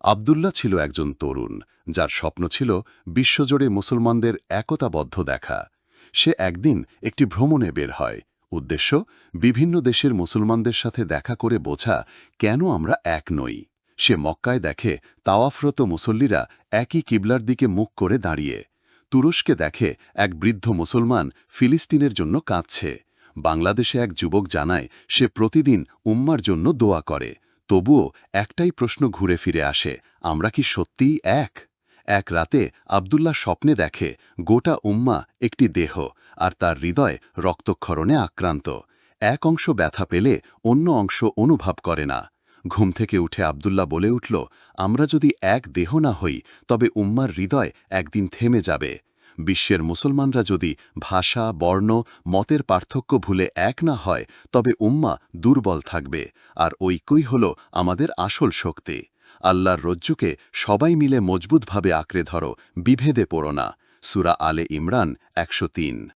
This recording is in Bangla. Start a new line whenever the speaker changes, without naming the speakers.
আবদুল্লাহ ছিল একজন তরুণ যার স্বপ্ন ছিল বিশ্বজুড়ে মুসলমানদের একতাবদ্ধ দেখা। সে একদিন একটি ভ্রমণে বের হয়। উদ্দেশ্য বিভিন্ন দেশের মুসলমানদের সাথে দেখা করে বোঝা কেন আমরা এক নই। সে মক্কায় দেখে তাওয়াফরত মুসল্লিরা একই কিবলার দিকে মুখ করে দাঁড়িয়ে। তুরস্কে দেখে এক বৃদ্ধ মুসলমান ফিলিস্তিনের জন্য কাঁদছে। বাংলাদেশে এক যুবক জানায় সে প্রতিদিন উম্মার জন্য দোয়া করে। তবুও একটাই প্রশ্ন ঘুরে ফিরে আসে, আমরা কি সত্যিই এক? এক রাতে আবদুল্লাহ স্বপ্নে দেখে গোটা উম্মা একটি দেহ, আর তার হৃদয় রক্তক্ষরণে আক্রান্ত। এক অংশ ব্যথা পেলে অন্য অংশ অনুভব করে না। ঘুম থেকে উঠে আবদুল্লাহ বলে উঠল, আমরা যদি এক দেহ না হই তবে উম্মার হৃদয় একদিন থেমে যাবে। বিশ্বের মুসলমানরা যদি ভাষা, বর্ণ, মতের পার্থক্য ভুলে এক না হয় তবে উম্মা দুর্বল থাকবে, আর ঐক্যই হল আমাদের আসল শক্তি। আল্লাহর রজ্জুকে সবাই মিলে মজবুতভাবে আঁকড়ে ধরো, বিভেদে পড়ো না। সূরা আলে ইমরান 103।